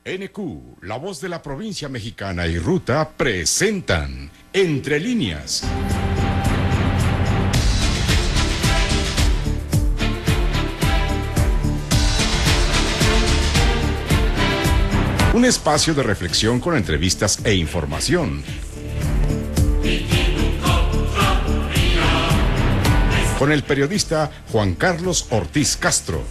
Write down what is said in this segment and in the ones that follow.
NQ, La Voz de la Provincia Mexicana y Ruta presentan Entre Líneas. Un espacio de reflexión con entrevistas e información. Con el periodista Juan Carlos Ortiz Castro.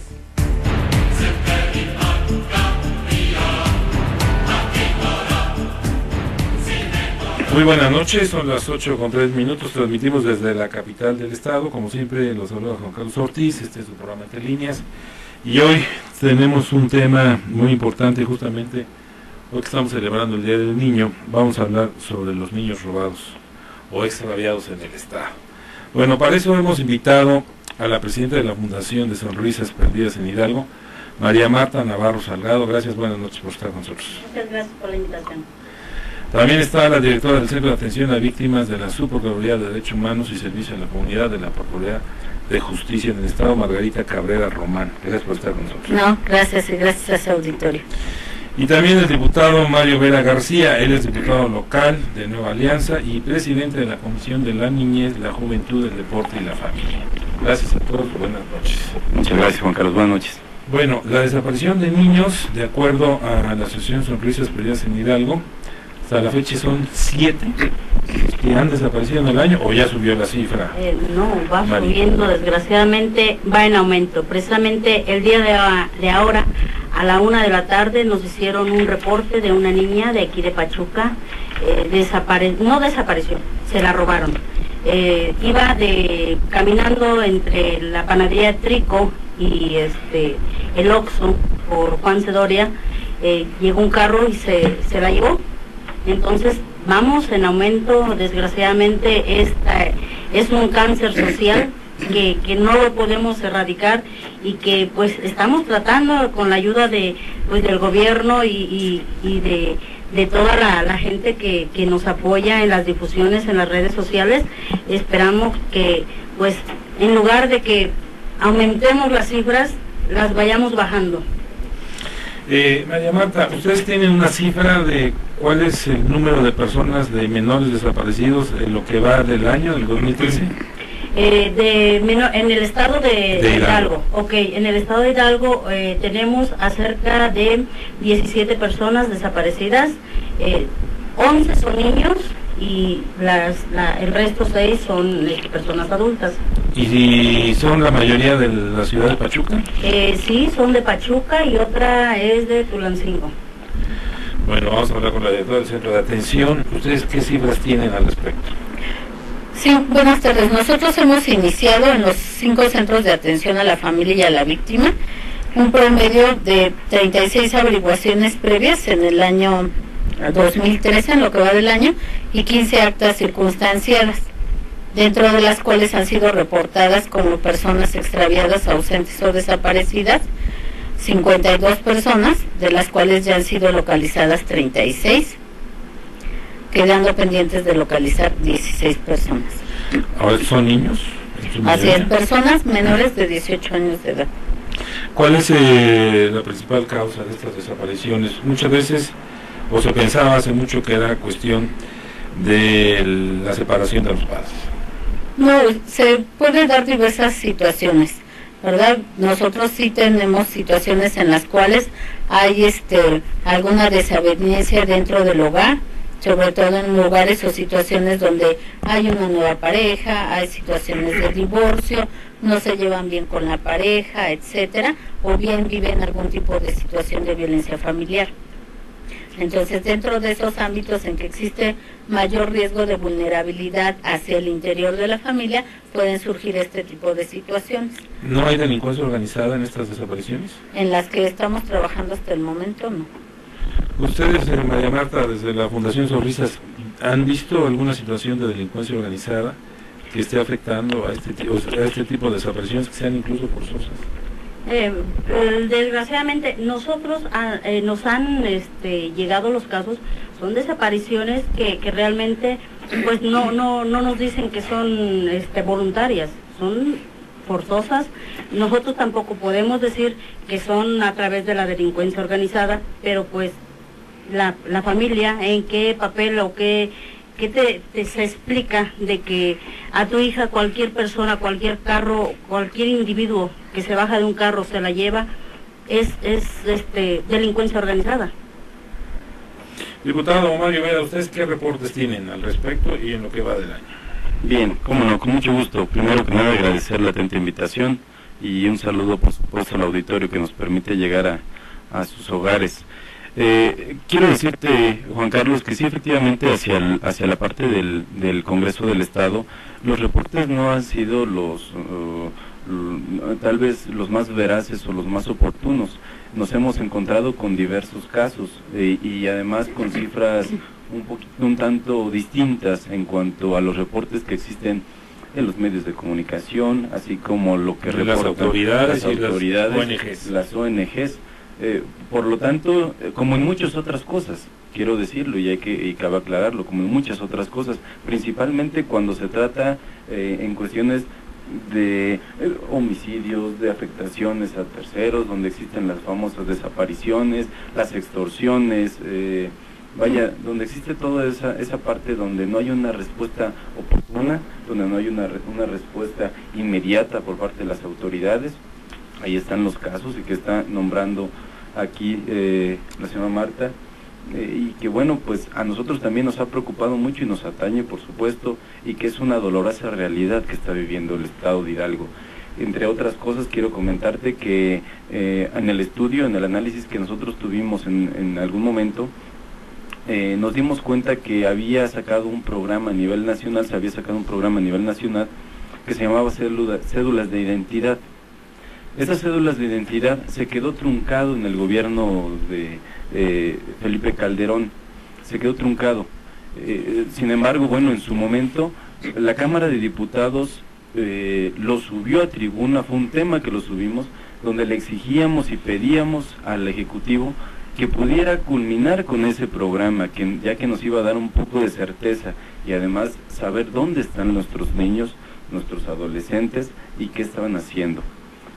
Muy buenas noches, son las 8:03, transmitimos desde la capital del estado, como siempre los saluda Juan Carlos Ortiz, este es su programa Entre Líneas, y hoy tenemos un tema muy importante, justamente hoy que estamos celebrando el Día del Niño, vamos a hablar sobre los niños robados o extraviados en el estado. Bueno, para eso hemos invitado a la presidenta de la Fundación de Sonrisas Perdidas en Hidalgo, María Marta Navarro Salgado. Gracias, buenas noches por estar con nosotros. Muchas gracias por la invitación. También está la directora del Centro de Atención a Víctimas de la Subprocuraduría de Derechos Humanos y Servicio a la Comunidad de la Procuraduría de Justicia en el Estado, Margarita Cabrera Román. Gracias por estar con nosotros. No, gracias y gracias a su auditorio. Y también el diputado Mario Vera García, él es diputado local de Nueva Alianza y presidente de la Comisión de la Niñez, la Juventud, el Deporte y la Familia. Gracias a todos, buenas noches. Muchas gracias, Juan Carlos, buenas noches. Bueno, la desaparición de niños, de acuerdo a la Asociación Sonrisas Perdidas en Hidalgo, hasta la fecha son 7 que han desaparecido en el año, o ya subió la cifra. No, va subiendo, desgraciadamente va en aumento. Precisamente el día de ahora, a la 1 de la tarde, nos hicieron un reporte de una niña de aquí de Pachuca, no desapareció, se la robaron. Iba caminando entre la panadería Trico y el Oxxo por Juan Cedoria, llegó un carro y se la llevó. Entonces vamos en aumento, desgraciadamente es un cáncer social que no lo podemos erradicar y que pues estamos tratando con la ayuda del gobierno y de toda la gente que nos apoya en las difusiones en las redes sociales. Esperamos que pues en lugar de que aumentemos las cifras, las vayamos bajando. María Marta, ¿ustedes tienen una cifra de cuál es el número de personas, de menores desaparecidos en lo que va del año, del 2013? En el estado de Hidalgo. Ok, en el estado de Hidalgo tenemos acerca de 17 personas desaparecidas, 11 son niños y el resto 6 son personas adultas. ¿Y son la mayoría de la ciudad de Pachuca? Sí, son de Pachuca y otra es de Tulancingo. Bueno, vamos a hablar con la directora del Centro de Atención. ¿Ustedes qué cifras tienen al respecto? Sí, buenas tardes. Nosotros hemos iniciado en los 5 centros de atención a la familia y a la víctima un promedio de 36 averiguaciones previas en el año 2013, en lo que va del año, y 15 actas circunstanciadas, dentro de las cuales han sido reportadas como personas extraviadas, ausentes o desaparecidas 52 personas, de las cuales ya han sido localizadas 36, quedando pendientes de localizar 16 personas. ¿Ahora son niños? Así es, personas menores de 18 años de edad. ¿Cuál es la principal causa de estas desapariciones? Muchas veces, o se pensaba hace mucho que era cuestión de la separación de los padres. No, se pueden dar diversas situaciones, ¿verdad? Nosotros sí tenemos situaciones en las cuales hay alguna desaveniencia dentro del hogar, sobre todo en lugares o situaciones donde hay una nueva pareja, hay situaciones de divorcio, no se llevan bien con la pareja, etcétera, o bien viven algún tipo de situación de violencia familiar. Entonces, dentro de esos ámbitos en que existe mayor riesgo de vulnerabilidad hacia el interior de la familia, pueden surgir este tipo de situaciones. ¿No hay delincuencia organizada en estas desapariciones? En las que estamos trabajando hasta el momento, no. Ustedes, María Marta, desde la Fundación Sonrisas, ¿han visto alguna situación de delincuencia organizada que esté afectando a este tipo de desapariciones que sean incluso forzosas? Desgraciadamente nosotros nos han llegado los casos, son desapariciones que realmente pues no nos dicen que son voluntarias, son forzosas. Nosotros tampoco podemos decir que son a través de la delincuencia organizada, pero pues la familia, en qué papel o qué se explica de que a tu hija cualquier persona, cualquier carro, cualquier individuo que se baja de un carro se la lleva, es delincuencia organizada? Diputado Mario Vera, ¿ustedes qué reportes tienen al respecto y en lo que va del año? Bien, cómo no, con mucho gusto. Primero que nada agradecer la atenta invitación y un saludo por supuesto al auditorio que nos permite llegar a sus hogares. Quiero decirte, Juan Carlos, que sí, efectivamente, hacia la parte del Congreso del Estado, los reportes no han sido tal vez los más veraces o los más oportunos. Nos hemos encontrado con diversos casos y además con cifras un tanto distintas en cuanto a los reportes que existen en los medios de comunicación, así como lo que reportan las autoridades y las ONGs. Por lo tanto, como en muchas otras cosas, quiero decirlo y cabe aclararlo, como en muchas otras cosas, principalmente cuando se trata en cuestiones de homicidios, de afectaciones a terceros, donde existen las famosas desapariciones, las extorsiones, donde existe toda esa parte donde no hay una respuesta oportuna, donde no hay una respuesta inmediata por parte de las autoridades. Ahí están los casos y que está nombrando aquí la señora Marta, y que bueno, pues a nosotros también nos ha preocupado mucho y nos atañe, por supuesto, y que es una dolorosa realidad que está viviendo el Estado de Hidalgo. Entre otras cosas, quiero comentarte que en el estudio, en el análisis que nosotros tuvimos en algún momento, nos dimos cuenta que se había sacado un programa a nivel nacional que se llamaba Cédulas de Identidad. Esas cédulas de identidad se quedó truncado en el gobierno de Felipe Calderón, se quedó truncado. Sin embargo, bueno, en su momento, la Cámara de Diputados lo subió a tribuna, fue un tema que lo subimos, donde le exigíamos y pedíamos al Ejecutivo que pudiera culminar con ese programa, ya que nos iba a dar un poco de certeza y además saber dónde están nuestros niños, nuestros adolescentes y qué estaban haciendo.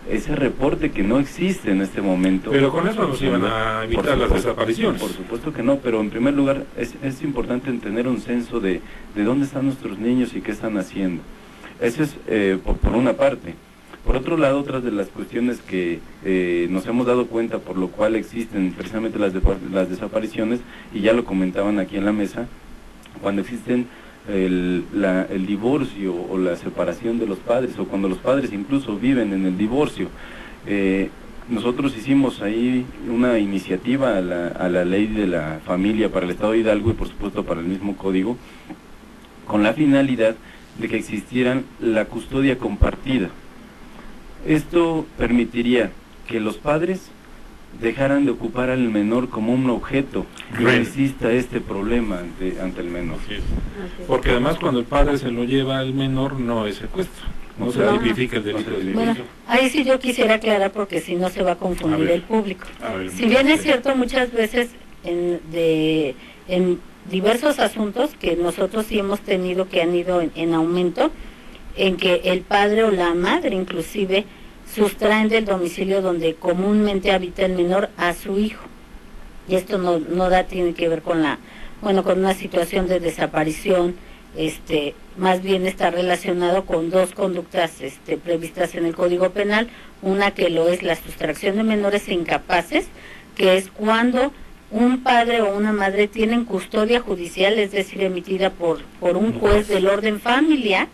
Ese reporte que no existe en este momento. Pero con eso nos iban a evitar las desapariciones. Por supuesto que no, pero en primer lugar es importante tener un censo de dónde están nuestros niños y qué están haciendo. Eso es por una parte. Por otro lado, otras de las cuestiones que nos hemos dado cuenta por lo cual existen precisamente las desapariciones, y ya lo comentaban aquí en la mesa, cuando existen el divorcio o la separación de los padres, o cuando los padres incluso viven en el divorcio. Nosotros hicimos ahí una iniciativa a la ley de la familia para el Estado de Hidalgo y por supuesto para el mismo código, con la finalidad de que existiera la custodia compartida. Esto permitiría que los padres dejaran de ocupar al menor como un objeto y no exista este problema ante el menor. Porque además cuando el padre se lo lleva al menor no es secuestro, no se tipifica el delito de secuestro. Bueno, ahí sí yo quisiera aclarar porque si no se va a confundir el público. Si bien es cierto, muchas veces en diversos asuntos que nosotros sí hemos tenido que han ido en aumento, en que el padre o la madre inclusive sustraen del domicilio donde comúnmente habita el menor a su hijo. Y esto tiene que ver con con una situación de desaparición, más bien está relacionado con dos conductas previstas en el Código Penal, una que lo es la sustracción de menores incapaces, que es cuando un padre o una madre tienen custodia judicial, es decir, emitida por un juez del orden familiar,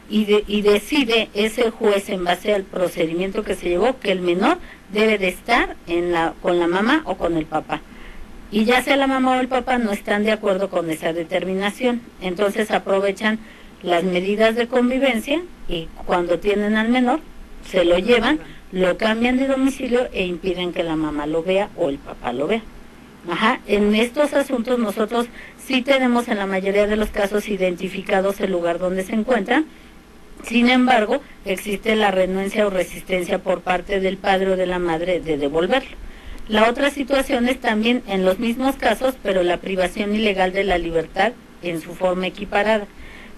y decide ese juez en base al procedimiento que se llevó que el menor debe de estar con la mamá o con el papá. Y ya sea la mamá o el papá no están de acuerdo con esa determinación, entonces aprovechan las medidas de convivencia y cuando tienen al menor se lo llevan, lo cambian de domicilio e impiden que la mamá lo vea o el papá lo vea. En estos asuntos nosotros sí tenemos en la mayoría de los casos identificados el lugar donde se encuentran. Sin embargo, existe la renuencia o resistencia por parte del padre o de la madre de devolverlo. La otra situación es también en los mismos casos, pero la privación ilegal de la libertad en su forma equiparada,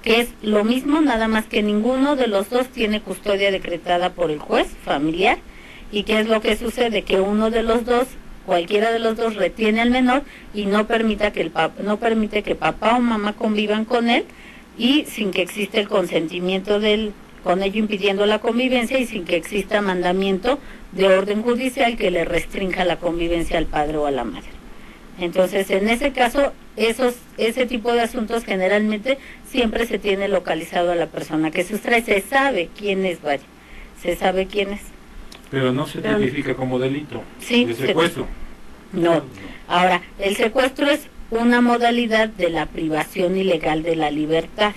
que es lo mismo, nada más que ninguno de los dos tiene custodia decretada por el juez familiar. ¿Y qué es lo que sucede? Que uno de los dos, cualquiera de los dos retiene al menor y no permite que papá o mamá convivan con él, y sin que exista el consentimiento con ello impidiendo la convivencia, y sin que exista mandamiento de orden judicial que le restrinja la convivencia al padre o a la madre. Entonces, en ese caso, ese tipo de asuntos generalmente siempre se tiene localizado a la persona que sustrae, se sabe quién es, vaya, se sabe quién es. Pero no se tipifica como delito, sí, de secuestro. No. Ahora, el secuestro es una modalidad de la privación ilegal de la libertad,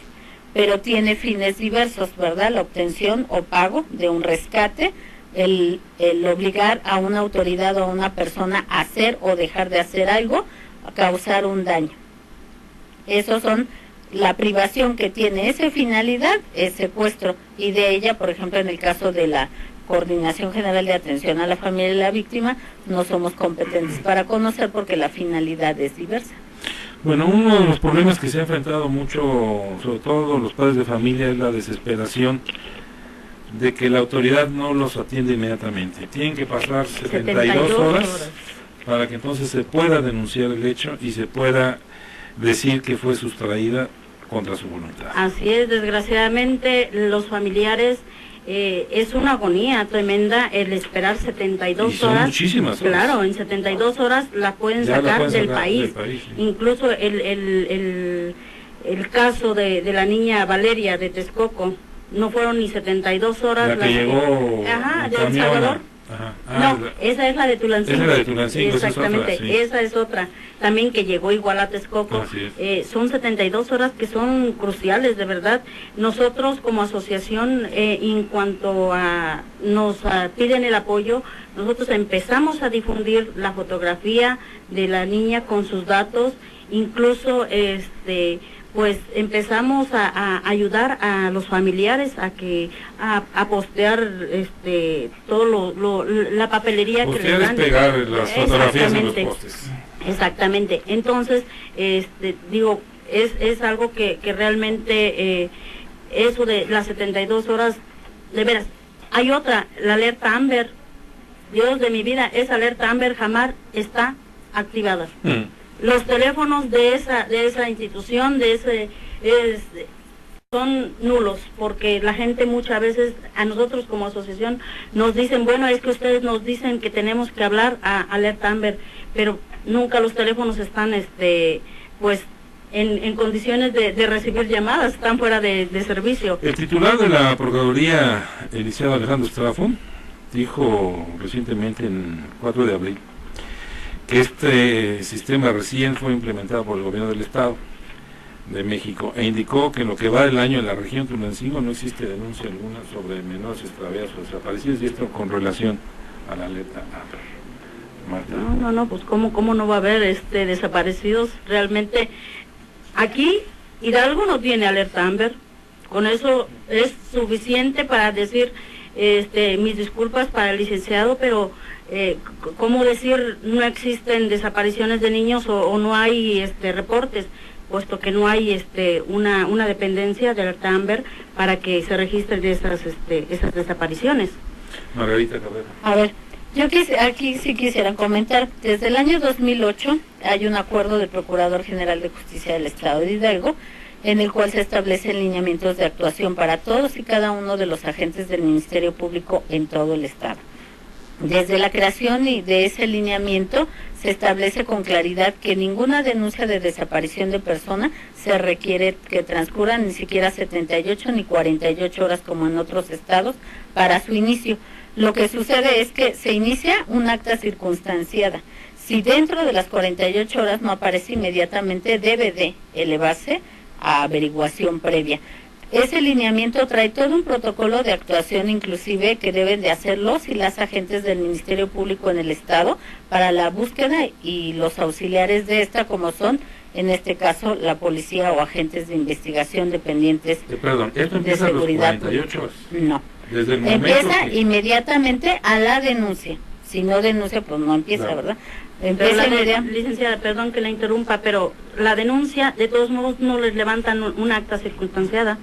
pero tiene fines diversos, ¿verdad? La obtención o pago de un rescate, el obligar a una autoridad o a una persona a hacer o dejar de hacer algo, a causar un daño. Esos son la privación que tiene esa finalidad, es secuestro, y de ella, por ejemplo, en el caso de la Coordinación General de Atención a la Familia y la Víctima, no somos competentes para conocer porque la finalidad es diversa. Bueno, uno de los problemas que se ha enfrentado mucho, sobre todo los padres de familia, es la desesperación de que la autoridad no los atiende inmediatamente. Tienen que pasar 72 horas para que entonces se pueda denunciar el hecho y se pueda decir que fue sustraída contra su voluntad. Así es, desgraciadamente los familiares, es una agonía tremenda el esperar 72 y son horas. Muchísimas horas. Claro, en 72 horas la pueden sacar del país. Sí. Incluso el caso de la niña Valeria de Texcoco, no fueron ni 72 horas. La que llegó de El Salvador. No, esa es la de Tulancingo. Esa es la de Tulancingo. Exactamente, esa es otra, sí. Esa es otra. También que llegó igual a Texcoco. Son 72 horas que son cruciales, de verdad. Nosotros como asociación, en cuanto a nos piden el apoyo, nosotros empezamos a difundir la fotografía de la niña con sus datos, incluso pues empezamos a ayudar a los familiares a postear todo la papelería que les dan. Pegar las fotografías en los postes. Exactamente. Entonces, digo, es algo que realmente eso de las 72 horas, de veras. Hay otra, la alerta Amber. Dios de mi vida, esa alerta Amber jamás está activada. Los teléfonos de esa institución, son nulos, porque la gente muchas veces, a nosotros como asociación, nos dicen, bueno, es que ustedes nos dicen que tenemos que hablar a Alerta Amber, pero nunca los teléfonos están, pues, en condiciones de recibir llamadas, están fuera de servicio. El titular de la Procuraduría, el licenciado Alejandro Estrafón, dijo recientemente, en 4 de abril, que este sistema recién fue implementado por el gobierno del Estado de México, e indicó que en lo que va del año en la región Tulancingo no existe denuncia alguna sobre menores extraviados o desaparecidos, y esto con relación a la alerta Amber. Marta. No, pues cómo no va a haber desaparecidos. Realmente aquí Hidalgo no tiene alerta Amber, con eso es suficiente para decir mis disculpas para el licenciado, pero ¿cómo decir no existen desapariciones de niños o no hay reportes? Puesto que no hay una dependencia de alerta Amber para que se registren esas desapariciones. Margarita Cabrera. A ver, yo aquí sí quisiera comentar, desde el año 2008 hay un acuerdo del Procurador General de Justicia del Estado de Hidalgo, en el cual se establecen lineamientos de actuación para todos y cada uno de los agentes del Ministerio Público en todo el Estado. Desde la creación y de ese lineamiento se establece con claridad que ninguna denuncia de desaparición de persona se requiere que transcurran ni siquiera 78 ni 48 horas como en otros estados para su inicio. Lo que sucede es que se inicia un acta circunstanciada. Si dentro de las 48 horas no aparece inmediatamente, debe de elevarse a averiguación previa. Ese lineamiento trae todo un protocolo de actuación inclusive que deben de hacer los y las agentes del Ministerio Público en el Estado para la búsqueda y los auxiliares de esta, como son, en este caso, la policía o agentes de investigación dependientes de seguridad. ¿Esto empieza a los 48 horas? No. Desde el momento empieza inmediatamente a la denuncia. Si no denuncia, pues no empieza, claro. ¿Verdad? Licenciada, perdón que la interrumpa, pero la denuncia, de todos modos, no les levantan un acta circunstanciada.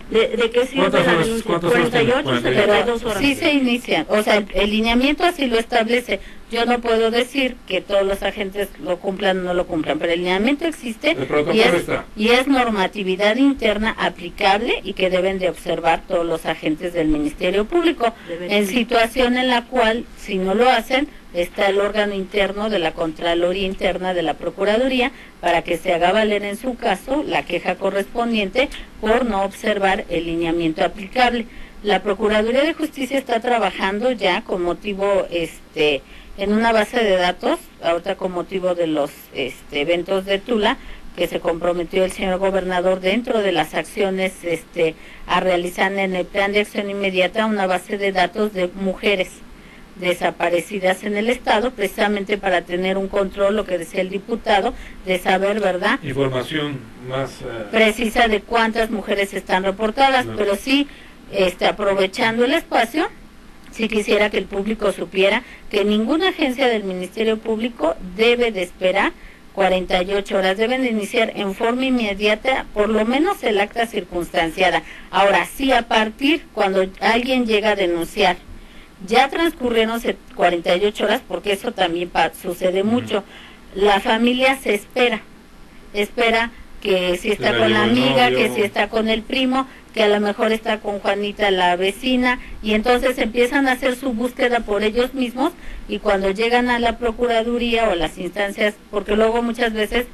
¿De qué sirve la denuncia? 48, 72 horas. Sí se inician, o sea, el lineamiento así lo establece. Yo no puedo decir que todos los agentes lo cumplan o no lo cumplan, pero el lineamiento existe El protocolo está. y es normatividad interna aplicable y que deben de observar todos los agentes del Ministerio Público. En situación en la cual, si no lo hacen, está el órgano interno de la Contraloría Interna de la Procuraduría para que se haga valer en su caso la queja correspondiente por no observar el lineamiento aplicable. La Procuraduría de Justicia está trabajando ya con motivo en una base de datos, ahorita con motivo de los eventos de Tula, que se comprometió el señor gobernador dentro de las acciones a realizar en el plan de acción inmediata una base de datos de mujeres desaparecidas en el estado, precisamente para tener un control, lo que decía el diputado, de saber, ¿verdad?, información más precisa de cuántas mujeres están reportadas, no. Pero sí, aprovechando el espacio, sí quisiera que el público supiera que ninguna agencia del Ministerio Público debe de esperar 48 horas, deben de iniciar en forma inmediata, por lo menos el acta circunstanciada. Ahora sí, a partir cuando alguien llega a denunciar, ya transcurrieron 48 horas, porque eso también sucede mucho, la familia se espera que si está con la amiga, que si está con el primo, que a lo mejor está con Juanita la vecina, y entonces empiezan a hacer su búsqueda por ellos mismos, y cuando llegan a la Procuraduría o a las instancias, porque luego muchas veces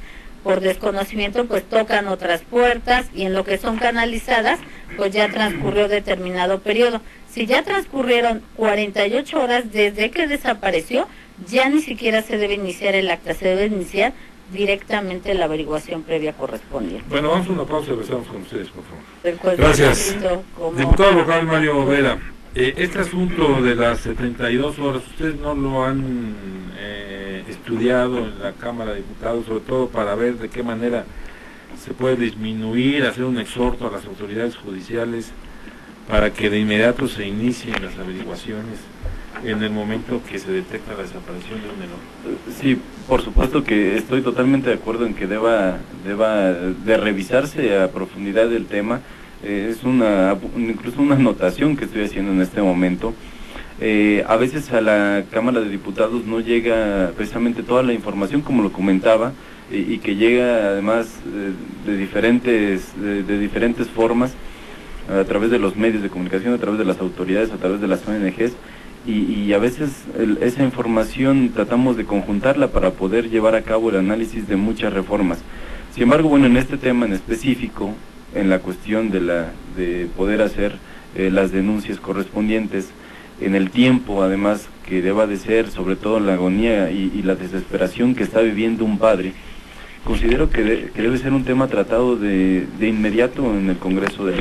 por desconocimiento pues tocan otras puertas, y en lo que son canalizadas pues ya transcurrió determinado periodo. Si ya transcurrieron 48 horas desde que desapareció, ya ni siquiera se debe iniciar el acta, se debe iniciar directamente la averiguación previa correspondiente. Bueno, vamos a una pausa y regresamos con ustedes, por favor. Recuerden, Gracias. como... Diputado local Mario Vera, este asunto de las 72 horas, ¿ustedes no lo han estudiado en la Cámara de Diputados, sobre todo para ver de qué manera se puede disminuir, hacer un exhorto a las autoridades judiciales para que de inmediato se inicien las averiguaciones en el momento que se detecta la desaparición de un menor? Sí, por supuesto que estoy totalmente de acuerdo en que deba de revisarse a profundidad el tema. Es incluso una anotación que estoy haciendo en este momento. A veces a la Cámara de Diputados no llega precisamente toda la información, como lo comentaba, y que llega además de diferentes formas, a través de los medios de comunicación, a través de las autoridades, a través de las ONGs, y a veces esa información tratamos de conjuntarla para poder llevar a cabo el análisis de muchas reformas. Sin embargo, bueno, en este tema en específico, en la cuestión de poder hacer las denuncias correspondientes, en el tiempo además que deba de ser, sobre todo en la agonía y la desesperación que está viviendo un padre, considero que debe ser un tema tratado de inmediato en el Congreso del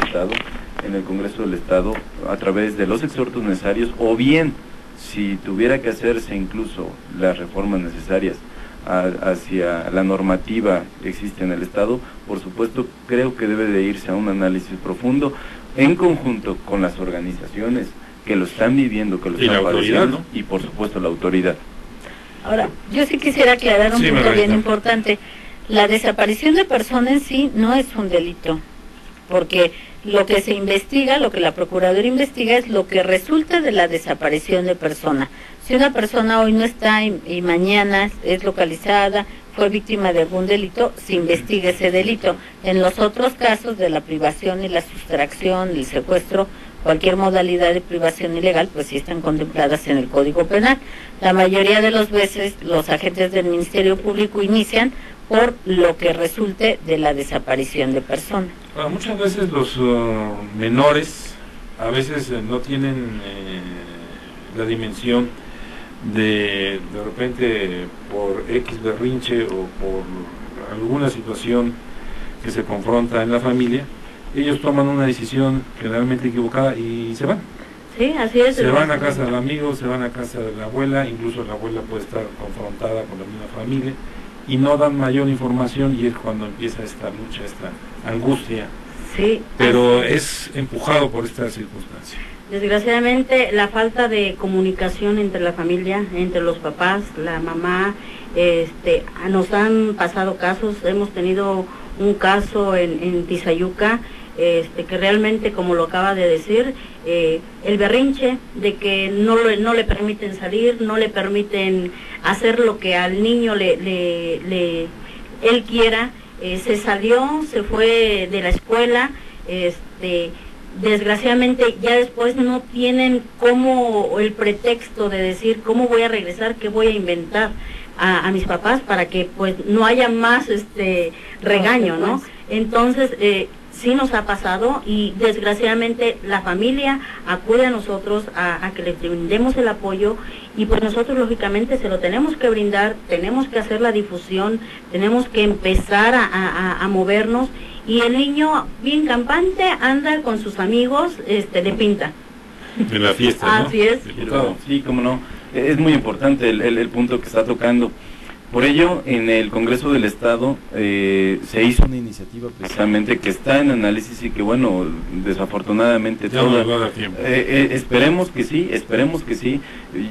Estado, a través de los exhortos necesarios, o bien, si tuviera que hacerse incluso las reformas necesarias hacia la normativa que existe en el Estado, por supuesto creo que debe de irse a un análisis profundo en conjunto con las organizaciones que lo están viviendo, que lo están padeciendo, ¿no? Y por supuesto la autoridad. Ahora, yo sí quisiera aclarar un punto bien importante. La desaparición de persona en sí no es un delito, porque lo que se investiga, lo que la Procuraduría investiga es lo que resulta de la desaparición de persona. Si una persona hoy no está y mañana es localizada, fue víctima de algún delito, se investiga ese delito. En los otros casos de la privación y la sustracción, el secuestro, cualquier modalidad de privación ilegal, pues sí están contempladas en el Código Penal. La mayoría de las veces los agentes del Ministerio Público inician por lo que resulte de la desaparición de persona. Bueno, muchas veces los menores a veces no tienen la dimensión de repente por X berrinche o por alguna situación que se confronta en la familia, ellos toman una decisión generalmente equivocada y se van. Sí, así es. Se van a casa del amigo, se van a casa de la abuela, incluso la abuela puede estar confrontada con la misma familia, y no dan mayor información, y es cuando empieza esta lucha, esta angustia. Sí. Pero es empujado por esta circunstancia. Desgraciadamente, la falta de comunicación entre la familia, entre los papás, la mamá, nos han pasado casos. Hemos tenido un caso en Tizayuca, que realmente, como lo acaba de decir, el berrinche de que no le permiten salir, no le permiten hacer lo que al niño él quiera. Se salió, se fue de la escuela, desgraciadamente ya después no tienen como el pretexto de decir cómo voy a regresar, qué voy a inventar a mis papás para que pues no haya más regaño, ¿no? Entonces sí nos ha pasado y desgraciadamente la familia acude a nosotros a que les brindemos el apoyo y pues nosotros lógicamente se lo tenemos que brindar, tenemos que hacer la difusión, tenemos que empezar a movernos y el niño bien campante anda con sus amigos de pinta. En la fiesta, ¿no? Así es. Sí, cómo no. Es muy importante el punto que está tocando. Por ello, en el Congreso del Estado se hizo una iniciativa precisamente que está en análisis y que, bueno, desafortunadamente ya no va a dar tiempo. Esperemos que sí.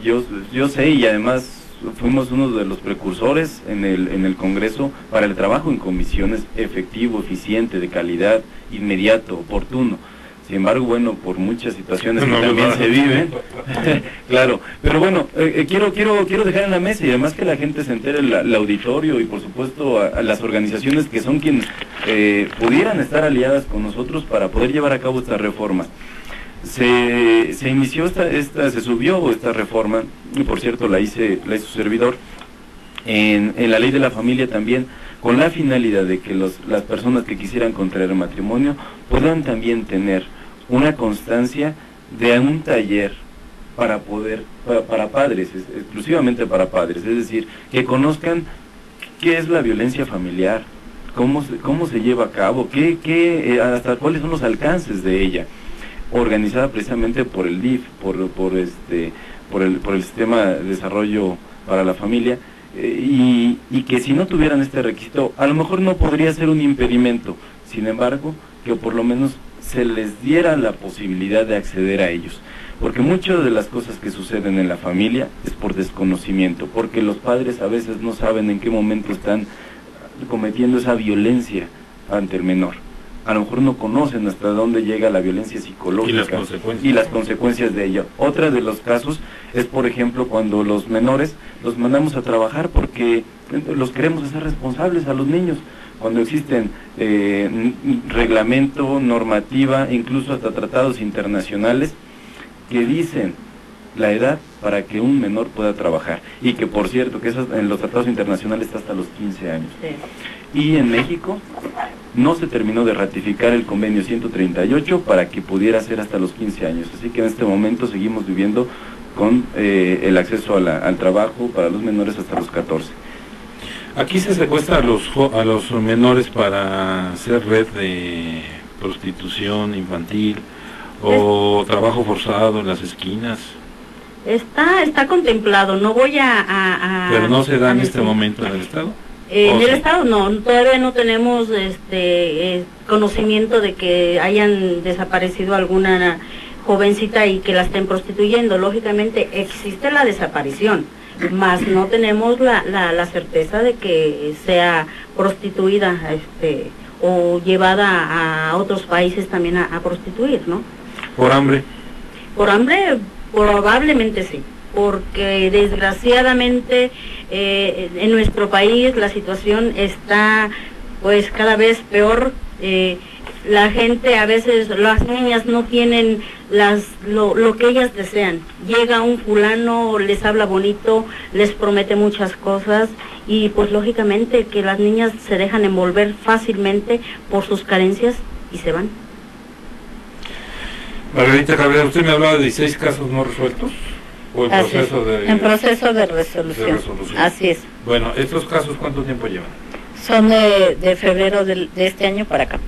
Yo sé y además fuimos uno de los precursores en el Congreso para el trabajo en comisiones efectivo, eficiente, de calidad, inmediato, oportuno. Sin embargo, bueno, por muchas situaciones que también se viven, claro, pero bueno, quiero dejar en la mesa y además que la gente se entere, el auditorio y por supuesto a las organizaciones que son quienes pudieran estar aliadas con nosotros para poder llevar a cabo esta reforma. Se inició se subió esta reforma, y por cierto la hizo su servidor, en la ley de la familia también, con la finalidad de que las personas que quisieran contraer matrimonio puedan también tener una constancia de un taller para padres, exclusivamente para padres, es decir, que conozcan qué es la violencia familiar, cómo se lleva a cabo, hasta cuáles son los alcances de ella, organizada precisamente por el DIF, por el Sistema de Desarrollo para la Familia, y que si no tuvieran este requisito, a lo mejor no podría ser un impedimento, sin embargo, que por lo menos se les diera la posibilidad de acceder a ellos, porque muchas de las cosas que suceden en la familia es por desconocimiento, porque los padres a veces no saben en qué momento están cometiendo esa violencia ante el menor. A lo mejor no conocen hasta dónde llega la violencia psicológica y las consecuencias de ello. Otra de los casos es, por ejemplo, cuando los menores los mandamos a trabajar porque los queremos hacer responsables a los niños, cuando existen reglamento, normativa, incluso hasta tratados internacionales que dicen la edad para que un menor pueda trabajar, y que por cierto que eso en los tratados internacionales está hasta los 15 años. Sí. Y en México no se terminó de ratificar el convenio 138 para que pudiera ser hasta los 15 años, así que en este momento seguimos viviendo con el acceso al trabajo para los menores hasta los 14. Aquí se secuestra a los menores para hacer red de prostitución infantil o trabajo forzado en las esquinas. Está contemplado, no voy a pero no se da en este momento en el Estado. En el Estado no, todavía no tenemos conocimiento de que hayan desaparecido alguna jovencita y que la estén prostituyendo. Lógicamente existe la desaparición, mas no tenemos la certeza de que sea prostituida o llevada a otros países también a prostituir, ¿no? ¿Por hambre? Por hambre probablemente sí, porque desgraciadamente en nuestro país la situación está pues cada vez peor. La gente, a veces las niñas no tienen lo que ellas desean. Llega un fulano, les habla bonito, les promete muchas cosas y pues lógicamente que las niñas se dejan envolver fácilmente por sus carencias y se van. Margarita Cabrera, usted me hablaba de 16 casos no resueltos. ¿O en proceso de resolución? Así es. Bueno, ¿estos casos cuánto tiempo llevan? Son de febrero de este año para acá.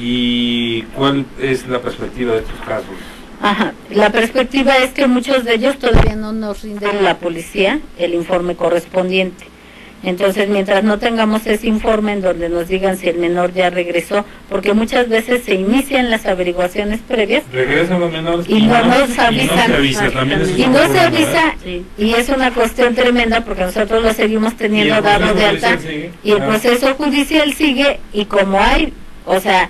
¿Y cuál es la perspectiva de estos casos? Ajá, la perspectiva es que muchos de ellos todavía no nos rinden a la policía el informe correspondiente. Entonces, mientras no tengamos ese informe en donde nos digan si el menor ya regresó, porque muchas veces se inician las averiguaciones previas. Regresan los menores y no nos avisan. Y no se avisa, sí. Y es una cuestión tremenda porque nosotros lo seguimos teniendo dado de alta y el proceso judicial sigue y como hay, o sea,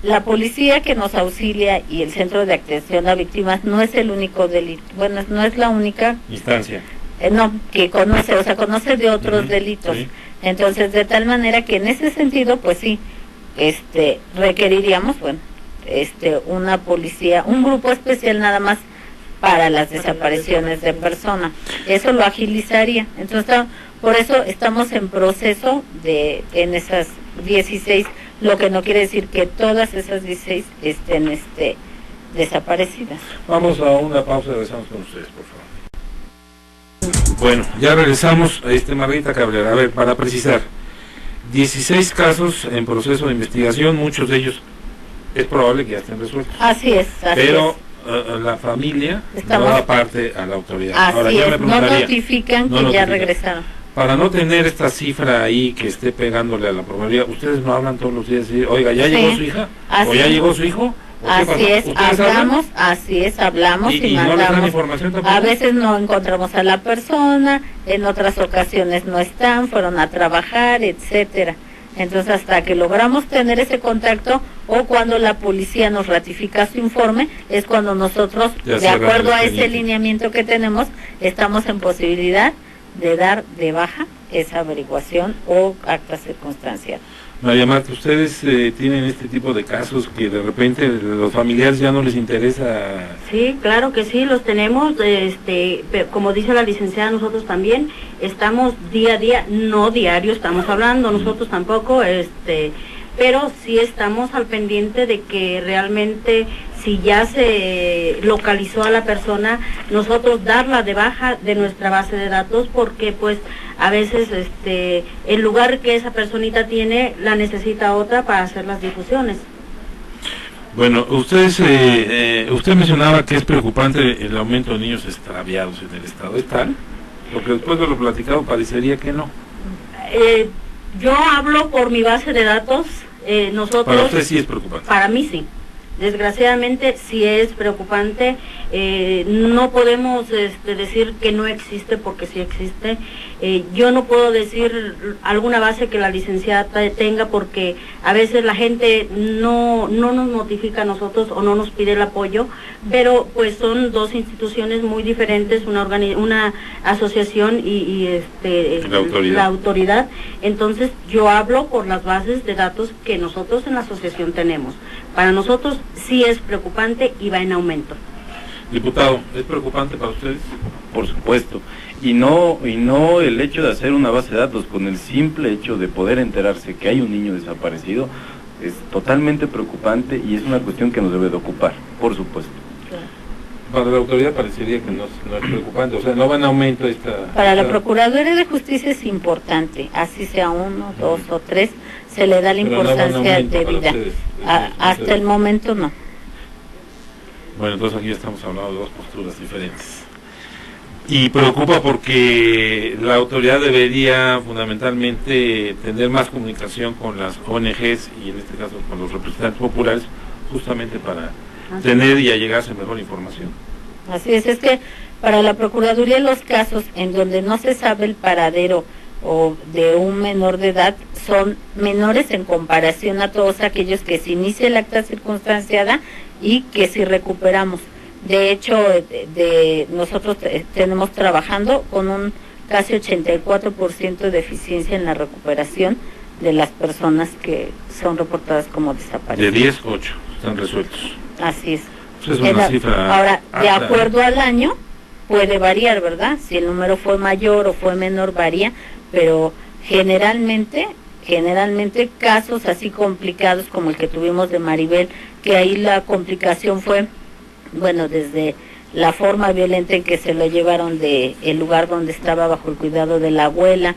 la policía que nos auxilia y el Centro de Atención a Víctimas no es el único delito, bueno, no es la única instancia. No, que conoce, o sea, conoce de otros delitos. Sí. Entonces, de tal manera que en ese sentido, pues sí, requeriríamos, bueno, una policía, un grupo especial nada más para las desapariciones de personas. Eso lo agilizaría. Entonces, por eso estamos en proceso en esas 16, lo que no quiere decir que todas esas 16 estén desaparecidas. Vamos a una pausa y regresamos con ustedes, por favor. Bueno, ya regresamos, Margarita Cabrera. A ver, para precisar, 16 casos en proceso de investigación, muchos de ellos es probable que ya estén resueltos. Así es, pero la familia no da parte a la autoridad. Así Ahora, yo me no notifican que ya regresaron. Para no tener esta cifra ahí que esté pegándole a la probabilidad, ustedes no hablan todos los días y decir, oiga, ¿ya llegó su hija? ¿O ya llegó su hijo? Así es, hablamos y mandamos. ¿No información tampoco? A veces no encontramos a la persona, en otras ocasiones no están, fueron a trabajar, etcétera. Entonces, hasta que logramos tener ese contacto o cuando la policía nos ratifica su informe, es cuando nosotros, de acuerdo a ese lineamiento que tenemos, estamos en posibilidad de dar de baja esa averiguación o acta circunstancial. María Marta, ¿ustedes tienen este tipo de casos que de repente los familiares ya no les interesa? Sí, claro que sí, los tenemos, como dice la licenciada, nosotros también estamos día a día, no diario estamos hablando, nosotros tampoco, pero sí estamos al pendiente de que realmente si ya se localizó a la persona, nosotros darla de baja de nuestra base de datos, porque pues a veces el lugar que esa personita tiene la necesita otra para hacer las difusiones. Bueno, usted mencionaba que es preocupante el aumento de niños extraviados en el estado. ¿Es tal? Porque después de lo platicado parecería que no. Yo hablo por mi base de datos. Nosotros. Para usted sí es preocupante. Para mí sí. Desgraciadamente sí es preocupante, no podemos decir que no existe porque sí existe. Yo no puedo decir alguna base que la licenciada tenga porque a veces la gente no nos notifica a nosotros o no nos pide el apoyo, pero pues son dos instituciones muy diferentes, una asociación y la autoridad. Entonces yo hablo por las bases de datos que nosotros en la asociación tenemos. Para nosotros sí es preocupante y va en aumento. Diputado, ¿es preocupante para ustedes? Por supuesto. Y no el hecho de hacer una base de datos, con el simple hecho de poder enterarse que hay un niño desaparecido, es totalmente preocupante y es una cuestión que nos debe de ocupar, por supuesto. Claro. Para la autoridad parecería que no es preocupante, o sea, no va en aumento Para la Procuraduría de Justicia es importante, así sea 1, 2 o 3, se le da la importancia debida. Hasta el momento no. Bueno, entonces aquí estamos hablando de dos posturas diferentes. Y preocupa porque la autoridad debería fundamentalmente tener más comunicación con las ONGs y en este caso con los representantes populares, justamente para tener y allegarse mejor información. Así es que para la Procuraduría los casos en donde no se sabe el paradero o de un menor de edad son menores en comparación a todos aquellos que se inicia el acta circunstanciada y que si recuperamos. De hecho, nosotros tenemos trabajando con un casi 84% de eficiencia en la recuperación de las personas que son reportadas como desaparecidas. De 10, 8 están resueltos. Así es. Pues es una cifra ahora, alta, de acuerdo al año, puede variar, ¿verdad? Si el número fue mayor o fue menor, varía, pero generalmente casos así complicados como el que tuvimos de Maribel, que ahí la complicación fue, bueno, desde la forma violenta en que se lo llevaron de el lugar donde estaba bajo el cuidado de la abuela,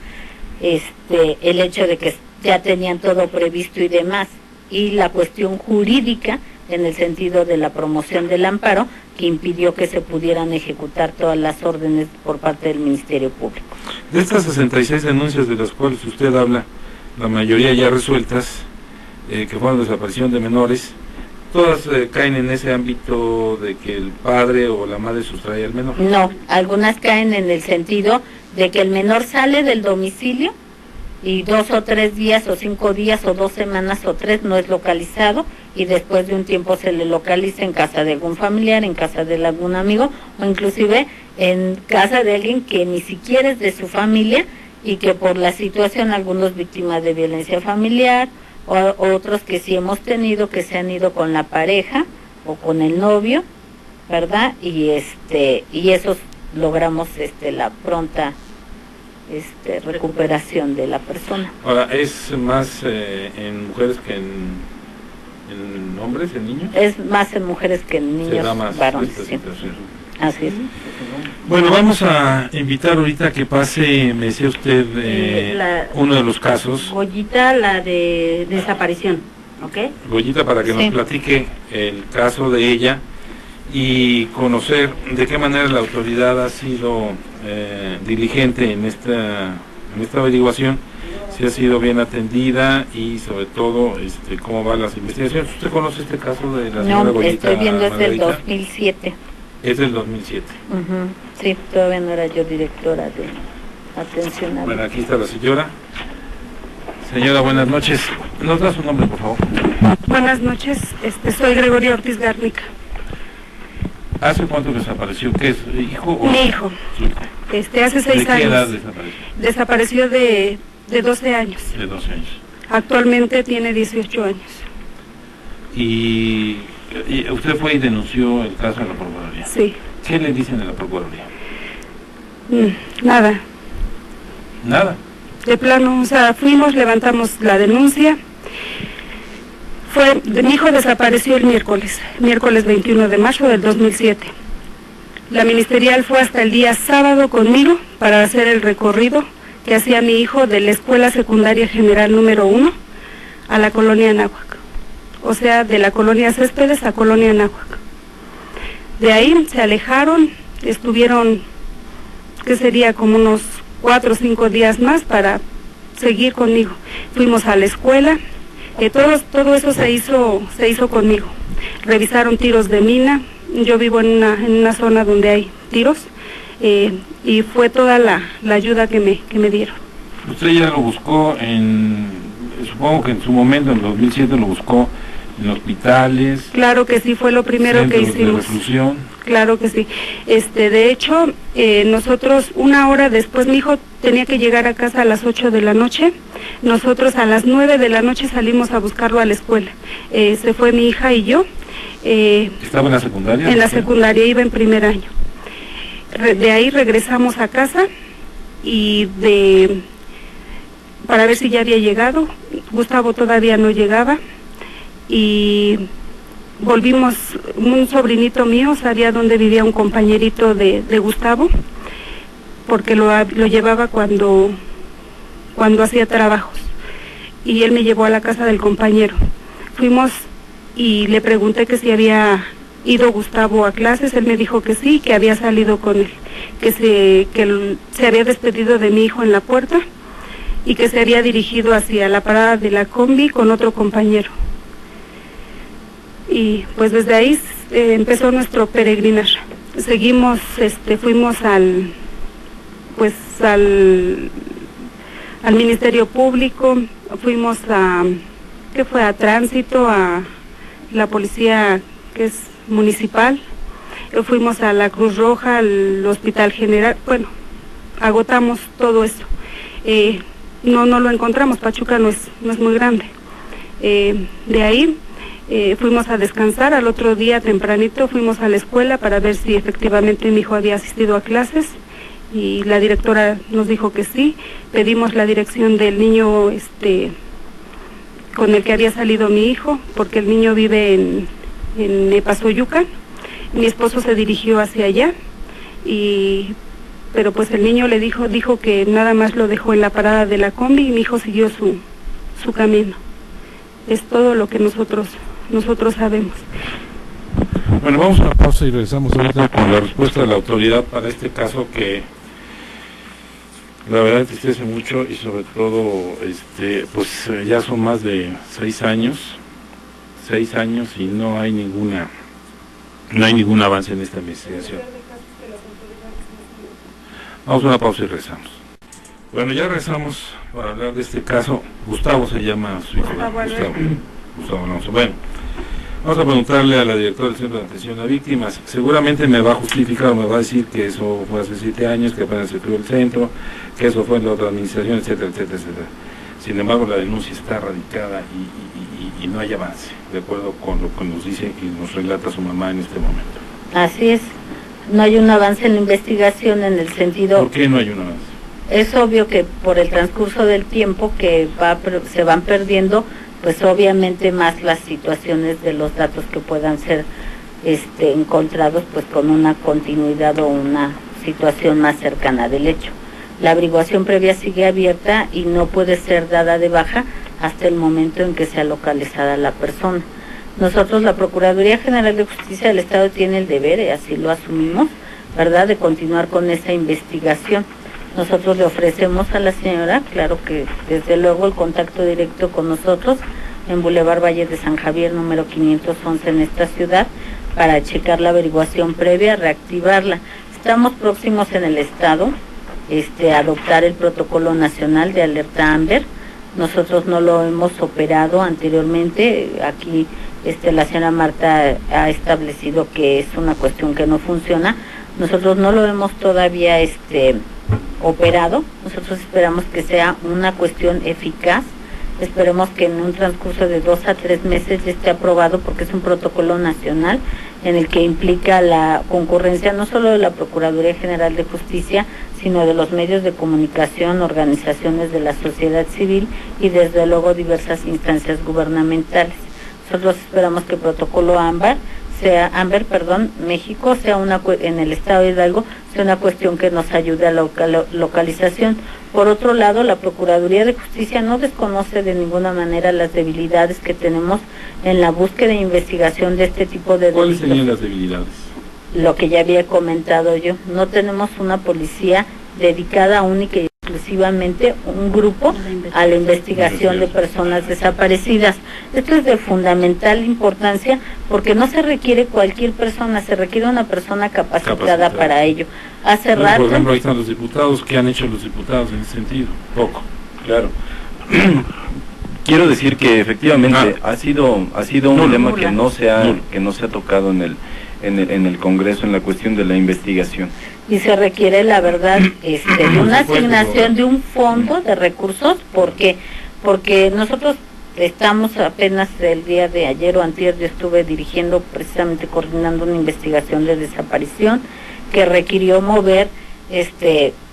el hecho de que ya tenían todo previsto y demás, y la cuestión jurídica en el sentido de la promoción del amparo que impidió que se pudieran ejecutar todas las órdenes por parte del Ministerio Público. De estas 66 denuncias de las cuales usted habla, la mayoría ya resueltas, que fueron desaparición de menores, ¿todas caen en ese ámbito de que el padre o la madre sustrae al menor? No, algunas caen en el sentido de que el menor sale del domicilio y 2 o 3 días o 5 días o 2 semanas o 3 no es localizado y después de un tiempo se le localiza en casa de algún familiar, en casa de algún amigo o inclusive en casa de alguien que ni siquiera es de su familia y que por la situación, algunos víctimas de violencia familiar o otros que sí hemos tenido que se han ido con la pareja o con el novio, ¿verdad? Y esos logramos la pronta recuperación de la persona. Ahora, ¿es más en mujeres que en hombres, en niños? Es más en mujeres que en niños varones. Sí. Así es. Bueno, vamos a invitar ahorita que pase, me decía usted, uno de los casos. Goyita, la de desaparición, ¿ok? Goyita, para que nos platique el caso de ella y conocer de qué manera la autoridad ha sido diligente en esta averiguación, si ha sido bien atendida y sobre todo cómo van las investigaciones. ¿Usted conoce este caso de la señora Goyita? No, estoy viendo desde el 2007. Es del 2007. Sí, todavía no era yo directora de atención a... Bueno, aquí está la señora. Señora, buenas noches. ¿Nos da su nombre, por favor? Buenas noches, soy Gregoria Ortiz Garnica. ¿Hace cuánto desapareció? ¿Qué es? ¿Hijo o...? Mi hijo. Su hijo. Hace 6 años. ¿De qué edad desapareció? Desapareció de 12 años. De 12 años. Actualmente tiene 18 años. ¿Y usted fue y denunció el caso a la Procuraduría? Sí. ¿Qué le dicen de la Procuraduría? Nada. ¿Nada? De plano, fuimos, levantamos la denuncia. Mi hijo desapareció el miércoles 21 de marzo del 2007. La ministerial fue hasta el día sábado conmigo para hacer el recorrido que hacía mi hijo de la Escuela Secundaria General número 1 a la colonia Anáhuac. O sea, de la colonia Céspedes a colonia Anáhuac. De ahí se alejaron, estuvieron, que sería como unos 4 o 5 días más para seguir conmigo. Fuimos a la escuela, todo eso se hizo conmigo. Revisaron tiros de mina, yo vivo en una zona donde hay tiros, y fue toda la ayuda que me dieron. Usted ya lo buscó supongo que en su momento, en 2007, lo buscó en hospitales. Claro que sí, fue lo primero que hicimos. De reclusión. Claro que sí. De hecho, nosotros 1 hora después, mi hijo tenía que llegar a casa a las 8 de la noche. Nosotros a las 9 de la noche salimos a buscarlo a la escuela. Se fue mi hija y yo. ¿Estaba en la secundaria? En la secundaria, iba en primer año. De ahí regresamos a casa y para ver si ya había llegado. Gustavo todavía no llegaba. Y volvimos, un sobrinito mío sabía dónde vivía un compañerito de Gustavo, porque lo llevaba cuando hacía trabajos, y él me llevó a la casa del compañero. Fuimos y le pregunté que si había ido Gustavo a clases. Él me dijo que sí, que había salido con él, que se había despedido de mi hijo en la puerta y que se había dirigido hacia la parada de la combi con otro compañero. Y pues desde ahí empezó nuestro peregrinar. Seguimos, fuimos al Ministerio Público, fuimos a Tránsito, a la policía que es municipal, fuimos a la Cruz Roja, al Hospital General. Bueno, agotamos todo eso. No lo encontramos, Pachuca no es muy grande. De ahí fuimos a descansar. Al otro día tempranito fuimos a la escuela para ver si efectivamente mi hijo había asistido a clases, y la directora nos dijo que sí. Pedimos la dirección del niño con el que había salido mi hijo, porque el niño vive en Epazoyucan. Mi esposo se dirigió hacia allá, pero pues el niño le dijo que nada más lo dejó en la parada de la combi, y mi hijo siguió su camino. Es todo lo que nosotros sabemos. Bueno, vamos a la pausa y regresamos ahorita con la respuesta de la autoridad para este caso que la verdad entristece mucho, y sobre todo pues ya son más de 6 años y no hay ningún avance en esta investigación. Vamos a una pausa y regresamos. Bueno, ya regresamos para hablar de este caso. Gustavo se llama su hijo. Gustavo Alonso. Bueno, Vamos a preguntarle a la directora del Centro de Atención a Víctimas. Seguramente me va a justificar, me va a decir que eso fue hace 7 años, que apenas se creó el centro, que eso fue en la otra administración, etcétera, etcétera, etcétera. Sin embargo, la denuncia está radicada y no hay avance, de acuerdo con lo que nos dice y nos relata su mamá en este momento. Así es, no hay un avance en la investigación en el sentido... ¿Por qué no hay un avance? Es obvio que por el transcurso del tiempo que se van perdiendo, pues obviamente más las situaciones de los datos que puedan ser encontrados pues con una continuidad o una situación más cercana del hecho. La averiguación previa sigue abierta y no puede ser dada de baja hasta el momento en que sea localizada la persona. Nosotros, la Procuraduría General de Justicia del Estado, tiene el deber, y así lo asumimos, ¿verdad?, de continuar con esa investigación. Nosotros le ofrecemos a la señora, claro que desde luego, el contacto directo con nosotros en Boulevard Valle de San Javier, número 511 en esta ciudad, para checar la averiguación previa, reactivarla. Estamos próximos en el Estado a adoptar el protocolo nacional de alerta AMBER. Nosotros no lo hemos operado anteriormente. Aquí la señora Marta ha establecido que es una cuestión que no funciona. Nosotros no lo hemos todavía operado. Nosotros esperamos que sea una cuestión eficaz. Esperemos que en un transcurso de 2 a 3 meses ya esté aprobado, porque es un protocolo nacional en el que implica la concurrencia no solo de la Procuraduría General de Justicia, sino de los medios de comunicación, organizaciones de la sociedad civil y desde luego diversas instancias gubernamentales. Nosotros esperamos que el protocolo México sea en el estado de Hidalgo sea una cuestión que nos ayude a la localización. Por otro lado, la Procuraduría de Justicia no desconoce de ninguna manera las debilidades que tenemos en la búsqueda e investigación de este tipo de delitos. ¿Cuáles serían las debilidades? Lo que ya había comentado yo, no tenemos una policía dedicada única y exclusivamente un grupo a la investigación de personas desaparecidas. Esto es de fundamental importancia porque no se requiere cualquier persona, se requiere una persona capacitada para ello. Hace rato... Por ejemplo, ahí están los diputados. ¿Qué han hecho los diputados en ese sentido? Poco. Claro. Quiero decir que efectivamente ha sido un tema que no se ha tocado en el Congreso en la cuestión de la investigación. Y se requiere, la verdad, de una asignación de un fondo de recursos, porque nosotros estamos apenas el día de ayer o antier, yo estuve dirigiendo, precisamente coordinando una investigación de desaparición que requirió mover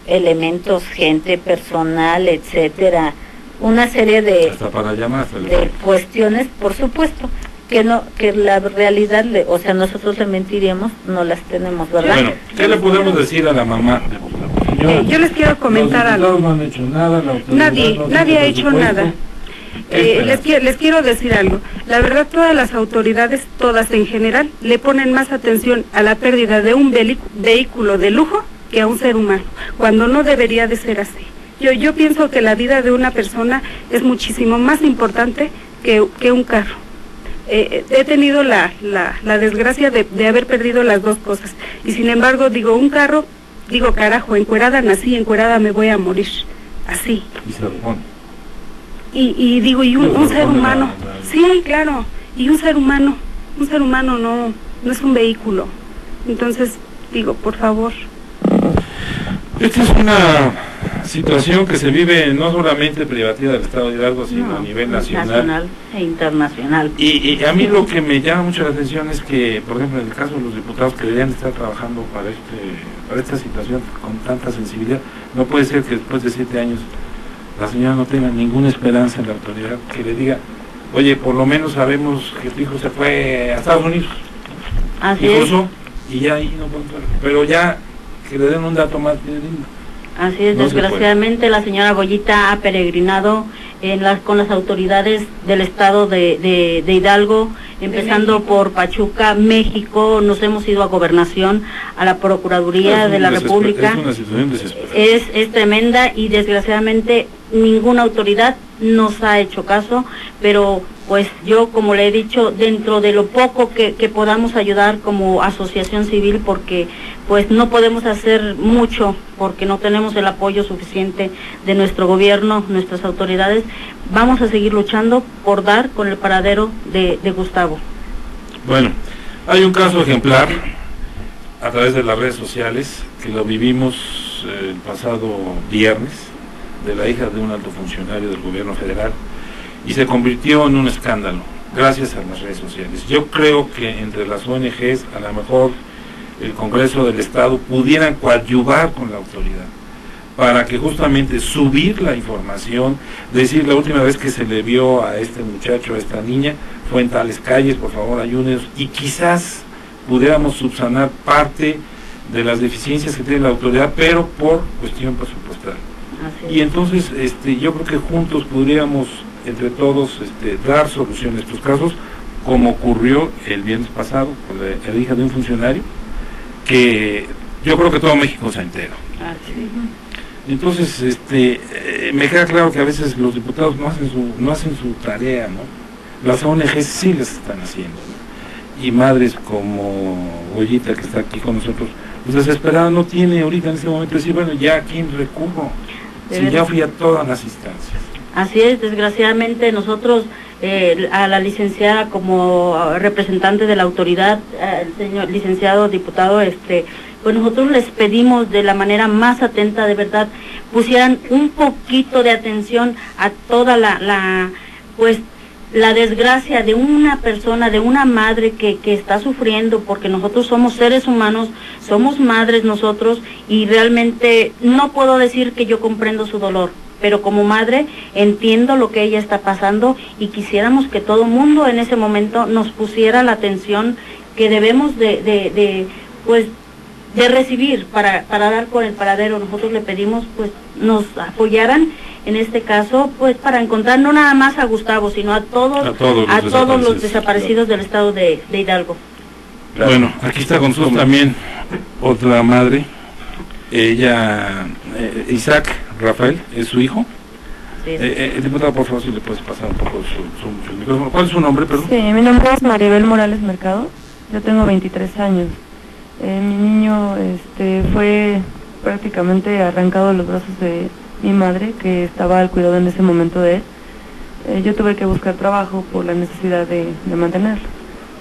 elementos, gente, personal, etcétera, una serie de cuestiones, por supuesto, que la realidad, nosotros le mentiríamos, no las tenemos, ¿verdad? Bueno, ¿qué le podemos decir a la mamá? Yo les quiero comentar algo. No han hecho nada, nadie ha hecho nada. Les quiero decir algo. La verdad, todas las autoridades, todas en general, le ponen más atención a la pérdida de un vehículo de lujo que a un ser humano, cuando no debería de ser así. Yo pienso que la vida de una persona es muchísimo más importante que un carro. He tenido la desgracia de haber perdido las dos cosas, y sin embargo un carro, carajo, encuerada nací, encuerada me voy a morir, así. Y se repone. Y un ser humano, sí, claro, y un ser humano no es un vehículo. Entonces, por favor. Esta es una situación que se vive no solamente privativa del Estado de Hidalgo, sino a nivel nacional e internacional. Y a mí lo que me llama mucho la atención es que, por ejemplo, en el caso de los diputados que deberían estar trabajando para esta situación con tanta sensibilidad, no puede ser que después de 7 años la señora no tenga ninguna esperanza en la autoridad que le diga, oye, por lo menos sabemos que tu hijo se fue a Estados Unidos. Así es. Y ya ahí no puedo entrar. Pero ya que le den un dato más lindo. Así es, desgraciadamente la señora Goyita ha peregrinado con las autoridades del estado de Hidalgo, empezando por Pachuca, México. Nos hemos ido a Gobernación, a la Procuraduría de la República. Es una situación desesperada. Es tremenda y desgraciadamente ninguna autoridad nos ha hecho caso, pero pues yo, como le he dicho, dentro de lo poco que podamos ayudar como asociación civil, porque pues no podemos hacer mucho, porque no tenemos el apoyo suficiente de nuestro gobierno, nuestras autoridades, vamos a seguir luchando por dar con el paradero de Gustavo. Bueno, hay un caso ejemplar a través de las redes sociales que lo vivimos el pasado viernes, de la hija de un alto funcionario del gobierno federal, y se convirtió en un escándalo gracias a las redes sociales. Yo creo que entre las ONGs, a lo mejor el Congreso del Estado pudieran coadyuvar con la autoridad para que justamente subir la información, decir la última vez que se le vio a este muchacho, a esta niña, fue en tales calles, por favor ayúdenos, y quizás pudiéramos subsanar parte de las deficiencias que tiene la autoridad, pero por cuestión presupuestal. Y entonces yo creo que juntos podríamos, entre todos, dar solución a estos casos, como ocurrió el viernes pasado con la hija de un funcionario, que yo creo que todo México se entera. Entonces, me queda claro que a veces los diputados no hacen su tarea, ¿no? Las ONGs sí les están haciendo, ¿no? Y madres como Goyita, que está aquí con nosotros, pues desesperada no tiene ahorita en este momento decir, bueno, ya a quién recurro, si ya fui a todas las instancias. Así es, desgraciadamente nosotros, a la licenciada como representante de la autoridad, el señor licenciado diputado, pues nosotros les pedimos de la manera más atenta, de verdad, pusieran un poquito de atención a toda la desgracia de una persona, de una madre que está sufriendo, porque nosotros somos seres humanos, somos madres nosotros, y realmente no puedo decir que yo comprendo su dolor, pero como madre entiendo lo que ella está pasando, y quisiéramos que todo mundo en ese momento nos pusiera la atención que debemos de recibir para dar con el paradero. Nosotros le pedimos pues nos apoyaran en este caso, pues para encontrar no nada más a Gustavo, sino a todos los desaparecidos del estado de Hidalgo. Bueno, aquí está con nosotros también otra madre, ella, Isaac Rafael, es su hijo. Sí. Diputado, por favor, si le puedes pasar un poco su micrófono. ¿Cuál es su nombre, perdón? Sí, mi nombre es Maribel Morales Mercado, yo tengo 23 años. Mi niño fue prácticamente arrancado de los brazos de mi madre, que estaba al cuidado en ese momento de él. Yo tuve que buscar trabajo por la necesidad de mantenerlo,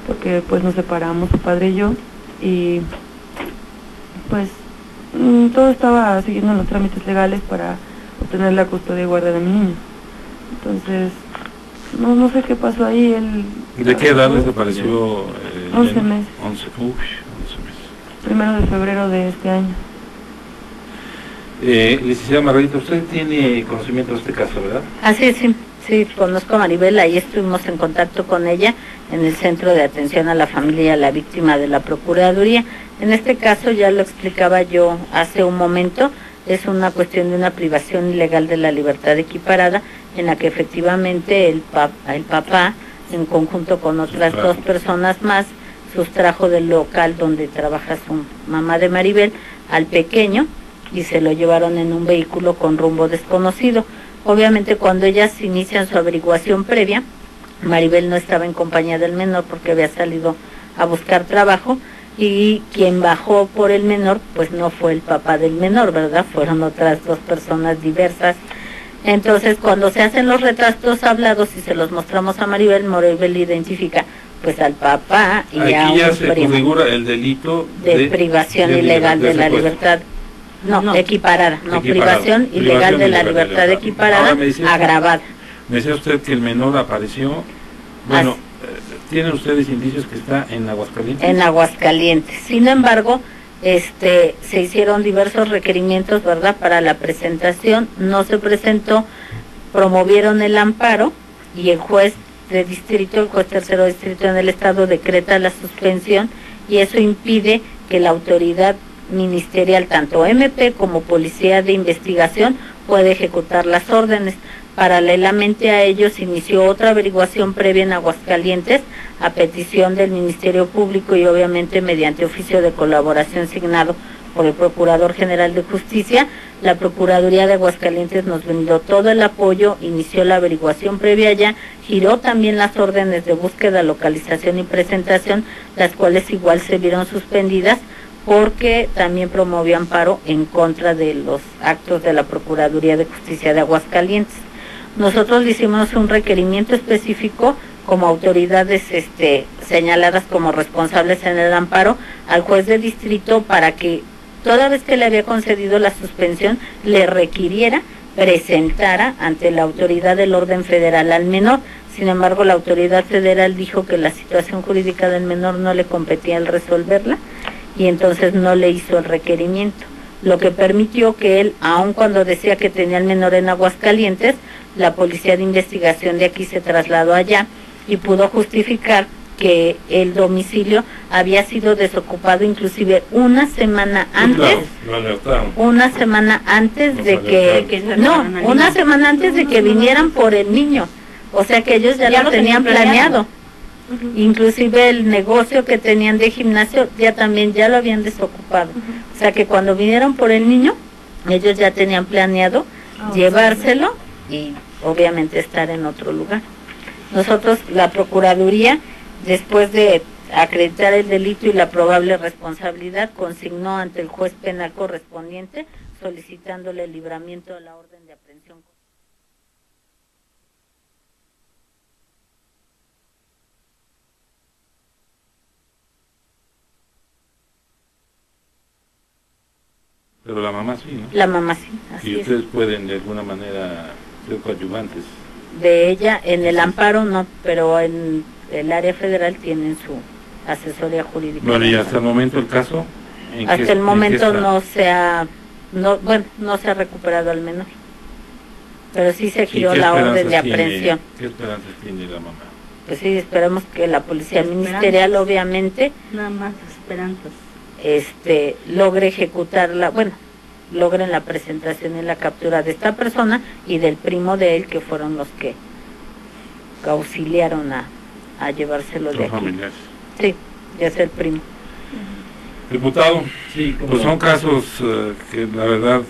porque pues nos separamos, su padre y yo, y pues todo estaba siguiendo los trámites legales para obtener la custodia y guardia de mi niño. Entonces, no sé qué pasó ahí. ¿De qué edad desapareció? 11 meses. 11 meses. 1 de febrero de este año. Licenciada Margarita, usted tiene conocimiento de este caso, ¿verdad? Así es, sí, conozco a Maribel, ahí estuvimos en contacto con ella en el Centro de Atención a la Familia y a la Víctima de la Procuraduría. En este caso, ya lo explicaba yo hace un momento, es una cuestión de una privación ilegal de la libertad equiparada, en la que efectivamente el papá, en conjunto con otras dos personas más, sustrajo del local donde trabaja su mamá de Maribel al pequeño, y se lo llevaron en un vehículo con rumbo desconocido. Obviamente, cuando ellas inician su averiguación previa, Maribel no estaba en compañía del menor porque había salido a buscar trabajo, y quien bajó por el menor pues no fue el papá del menor, ¿verdad? Fueron otras dos personas diversas. Entonces, cuando se hacen los retratos hablados y se los mostramos a Maribel, Maribel identifica pues al papá y aquí a un ya se primo configura el delito de privación ilegal de la libertad. No, equiparada, privación ilegal de la libertad equiparada, agravada. Me decía usted que el menor apareció, bueno, ¿tienen ustedes indicios que está en Aguascalientes? En Aguascalientes, sin embargo, se hicieron diversos requerimientos, ¿verdad?, para la presentación, no se presentó, promovieron el amparo, y el juez de distrito, el juez tercero distrito en el estado, decreta la suspensión, y eso impide que la autoridad ministerial, tanto MP como Policía de Investigación, puede ejecutar las órdenes. Paralelamente a ellos inició otra averiguación previa en Aguascalientes a petición del Ministerio Público y obviamente mediante oficio de colaboración signado por el Procurador General de Justicia. La Procuraduría de Aguascalientes nos brindó todo el apoyo, inició la averiguación previa allá, giró también las órdenes de búsqueda, localización y presentación, las cuales igual se vieron suspendidas porque también promovió amparo en contra de los actos de la Procuraduría de Justicia de Aguascalientes. Nosotros le hicimos un requerimiento específico como autoridades señaladas como responsables en el amparo al juez de distrito para que toda vez que le había concedido la suspensión le requiriera presentara ante la autoridad del orden federal al menor. Sin embargo, la autoridad federal dijo que la situación jurídica del menor no le competía el resolverla y entonces no le hizo el requerimiento, lo que permitió que él, aun cuando decía que tenía al menor en Aguascalientes, la policía de investigación de aquí se trasladó allá y pudo justificar que el domicilio había sido desocupado inclusive una semana antes de que vinieran por el niño, o sea que ellos ya lo tenían planeado. Inclusive el negocio que tenían de gimnasio ya lo habían desocupado. O sea que cuando vinieron por el niño, ellos ya tenían planeado llevárselo y obviamente estar en otro lugar. Nosotros, la Procuraduría, después de acreditar el delito y la probable responsabilidad, consignó ante el juez penal correspondiente solicitándole el libramiento de la orden de aprehensión. Pero la mamá sí, ¿no? La mamá sí, así y ustedes pueden de alguna manera ser coadyuvantes. De ella, en el amparo no, pero en el área federal tienen su asesoría jurídica. Bueno, y hasta el momento el caso, hasta el momento no se ha recuperado al menor, pero sí se giró la orden de aprehensión. ¿Qué esperanzas tiene la mamá? Pues sí, esperamos que la policía ministerial, obviamente, nada más esperanzas, logre ejecutarla, logren la presentación y la captura de esta persona y del primo de él, que fueron los que auxiliaron a llevárselo de aquí. Familiares. Sí, ya es el primo. Diputado, sí, pues son casos que la verdad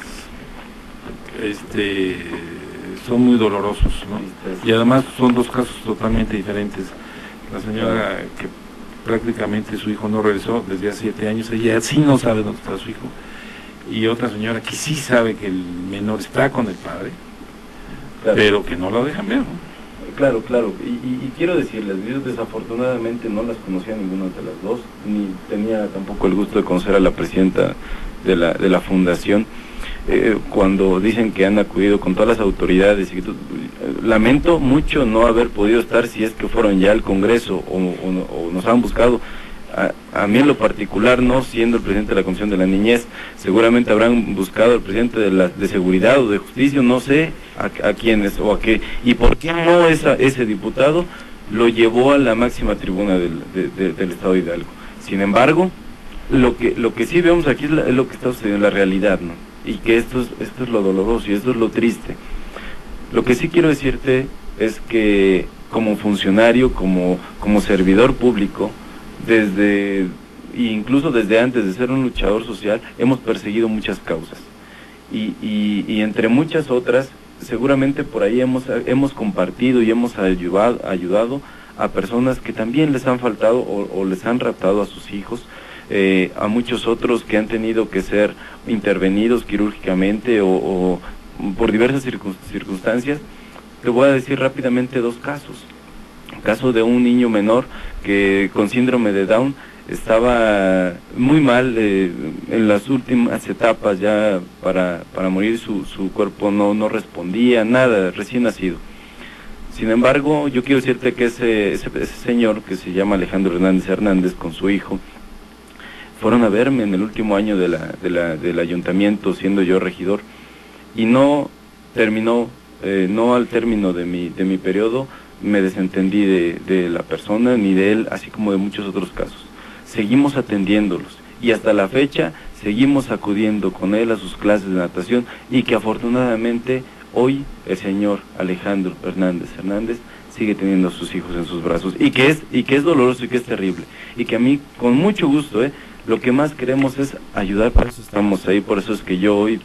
son muy dolorosos, ¿no? Y además son dos casos totalmente diferentes. La señora que prácticamente su hijo no regresó desde hace 7 años, ella sí no sabe dónde está su hijo, y otra señora que sí sabe que el menor está con el padre, claro, pero que no lo dejan ver, ¿no? Claro, y quiero decirles, yo desafortunadamente no las conocía ninguna de las dos, ni tenía tampoco el gusto de conocer a la presidenta de la fundación. Cuando dicen que han acudido con todas las autoridades, lamento mucho no haber podido estar, si es que fueron ya al Congreso o nos han buscado. A mí en lo particular, no siendo el presidente de la Comisión de la Niñez, seguramente habrán buscado al presidente de Seguridad o de Justicia, no sé a quiénes o a qué, y por qué no ese diputado lo llevó a la máxima tribuna del Estado de Hidalgo. Sin embargo, lo que sí vemos aquí es lo que está sucediendo en la realidad, ¿no? Y que esto es lo doloroso y esto es lo triste. Lo que sí quiero decirte es que como funcionario, como servidor público, incluso desde antes de ser un luchador social, hemos perseguido muchas causas. Y entre muchas otras, seguramente por ahí hemos compartido y hemos ayudado a personas que también les han faltado o les han raptado a sus hijos, a muchos otros que han tenido que ser intervenidos quirúrgicamente o por diversas circunstancias. Te voy a decir rápidamente 2 casos. El caso de un niño menor que con síndrome de Down estaba muy mal en las últimas etapas ya para morir, su cuerpo no respondía, nada, recién nacido. Sin embargo, yo quiero decirte que ese señor, que se llama Alejandro Hernández, con su hijo, fueron a verme en el último año del ayuntamiento, siendo yo regidor, y no al término de mi periodo, me desentendí de la persona, ni de él, así como de muchos otros casos. Seguimos atendiéndolos, y hasta la fecha seguimos acudiendo con él a sus clases de natación, y que afortunadamente hoy el señor Alejandro Hernández sigue teniendo a sus hijos en sus brazos, y que es doloroso y que es terrible, y que a mí, con mucho gusto, lo que más queremos es ayudar, por eso estamos ahí, por eso es que yo hoy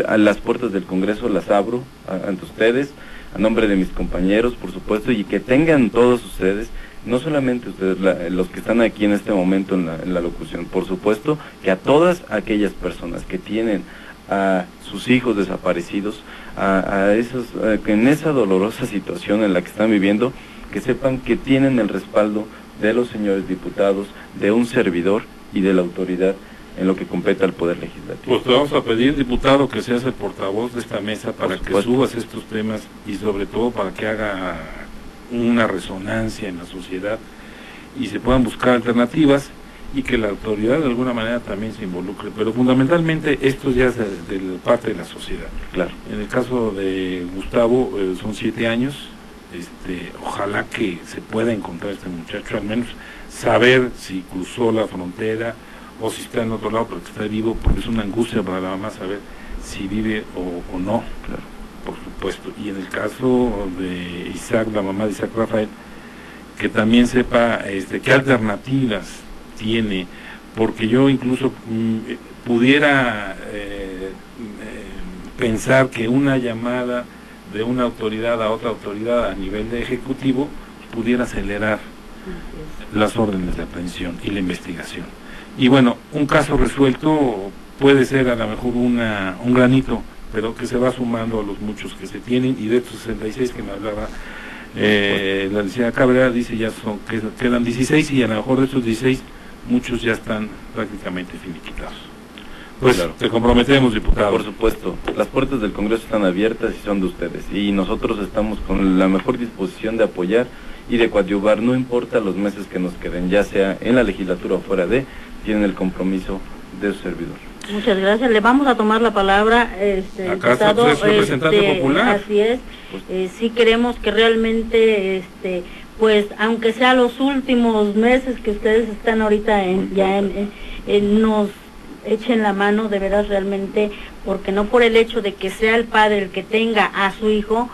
a las puertas del Congreso las abro ante ustedes, a nombre de mis compañeros, por supuesto, y que tengan todos ustedes, no solamente ustedes, los que están aquí en este momento en la locución, por supuesto, que a todas aquellas personas que tienen a sus hijos desaparecidos, a esos que en esa dolorosa situación en la que están viviendo, que sepan que tienen el respaldo de los señores diputados, de un servidor y de la autoridad en lo que compete al Poder Legislativo. Pues te vamos a pedir, diputado, que seas el portavoz de esta mesa para que subas estos temas y sobre todo para que haga una resonancia en la sociedad y se puedan buscar alternativas y que la autoridad de alguna manera también se involucre, pero fundamentalmente esto ya es de parte de la sociedad. Claro. En el caso de Gustavo son 7 años, ojalá que se pueda encontrar este muchacho, al menos saber si cruzó la frontera o si está en otro lado, pero que está vivo, porque es una angustia para la mamá saber si vive o no, claro, por supuesto. Y en el caso de Isaac, la mamá de Isaac Rafael, que también sepa qué alternativas tiene, porque yo incluso pudiera pensar que una llamada de una autoridad a otra autoridad a nivel de ejecutivo pudiera acelerar las órdenes de aprehensión y la investigación. Y bueno, un caso resuelto puede ser a lo mejor un granito, pero que se va sumando a los muchos que se tienen, y de estos 66 que me hablaba la licenciada Cabrera, dice ya quedan 16, y a lo mejor de estos 16 muchos ya están prácticamente finiquitados. Pues claro, te comprometemos, diputado. Por supuesto, las puertas del Congreso están abiertas y son de ustedes, y nosotros estamos con la mejor disposición de apoyar y de coadyuvar, no importa los meses que nos queden, ya sea en la legislatura o fuera de, tienen el compromiso de su servidor. Muchas gracias. Le vamos a tomar la palabra, acá está su representante popular. Así es. Sí queremos que realmente, pues, aunque sea los últimos meses que ustedes están ahorita nos echen la mano de veras realmente, porque no por el hecho de que sea el padre el que tenga a su hijo,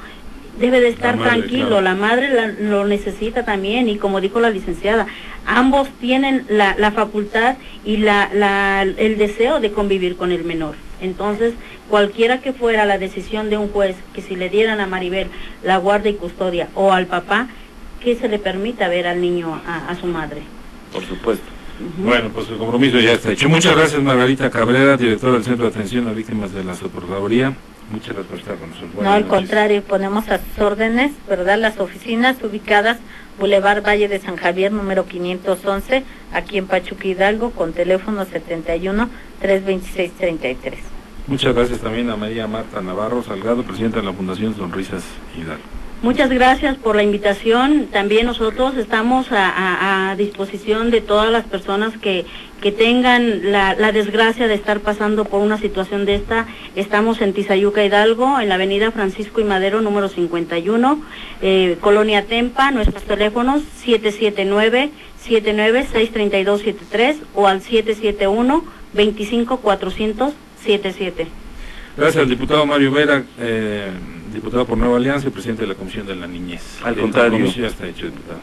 debe de estar tranquilo, claro. La madre lo necesita también, y como dijo la licenciada, ambos tienen la facultad y el deseo de convivir con el menor. Entonces, cualquiera que fuera la decisión de un juez, que si le dieran a Maribel la guardia y custodia, o al papá, que se le permita ver al niño a su madre. Por supuesto. Bueno, pues el compromiso ya está hecho. Muchas gracias, Margarita Cabrera, directora del Centro de Atención a Víctimas de la Procuraduría. Muchas gracias por estar con nosotros. No, al contrario, ponemos a sus órdenes, ¿verdad? Las oficinas ubicadas Boulevard Valle de San Javier, número 511, aquí en Pachuca, Hidalgo, con teléfono 71-326-33. Muchas gracias también a María Marta Navarro Salgado, presidenta de la Fundación Sonrisas Hidalgo. Muchas gracias por la invitación. También nosotros estamos a disposición de todas las personas que tengan la desgracia de estar pasando por una situación de esta. Estamos en Tizayuca, Hidalgo, en la avenida Francisco y Madero, número 51, Colonia Tempa. Nuestros teléfonos 779-632-73 o al 771-25-400-77. Gracias al diputado Mario Vera, diputado por Nueva Alianza y presidente de la Comisión de la Niñez. Al contrario. Ya está hecho, diputado.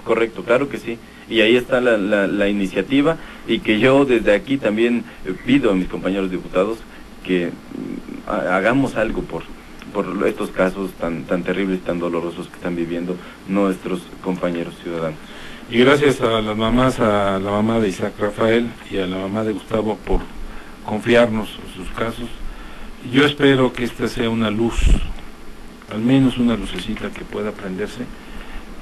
Correcto, claro que sí. Y ahí está la iniciativa, y que yo desde aquí también pido a mis compañeros diputados que hagamos algo por estos casos tan terribles y tan dolorosos que están viviendo nuestros compañeros ciudadanos. Y gracias a las mamás, a la mamá de Isaac Rafael y a la mamá de Gustavo por confiarnos en sus casos. Yo espero que esta sea una luz, al menos una lucecita que pueda prenderse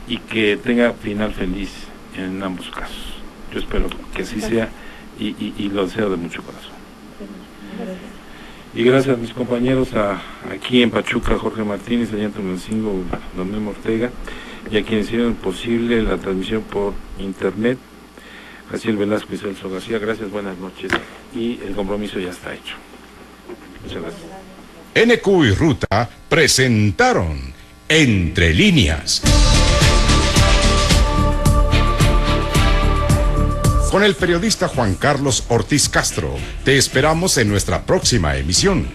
y que tenga final feliz en ambos casos. Yo espero que así sea y lo deseo de mucho corazón. Y gracias a mis compañeros aquí en Pachuca, Jorge Martínez, allá en Tulancingo, Don Memo Ortega, y a quienes hicieron posible la transmisión por internet, Jaciel Velasco y Celso García. Gracias, buenas noches, y el compromiso ya está hecho. Muchas gracias. NQ y Ruta presentaron Entre Líneas, con el periodista Juan Carlos Ortiz Castro. Te esperamos en nuestra próxima emisión.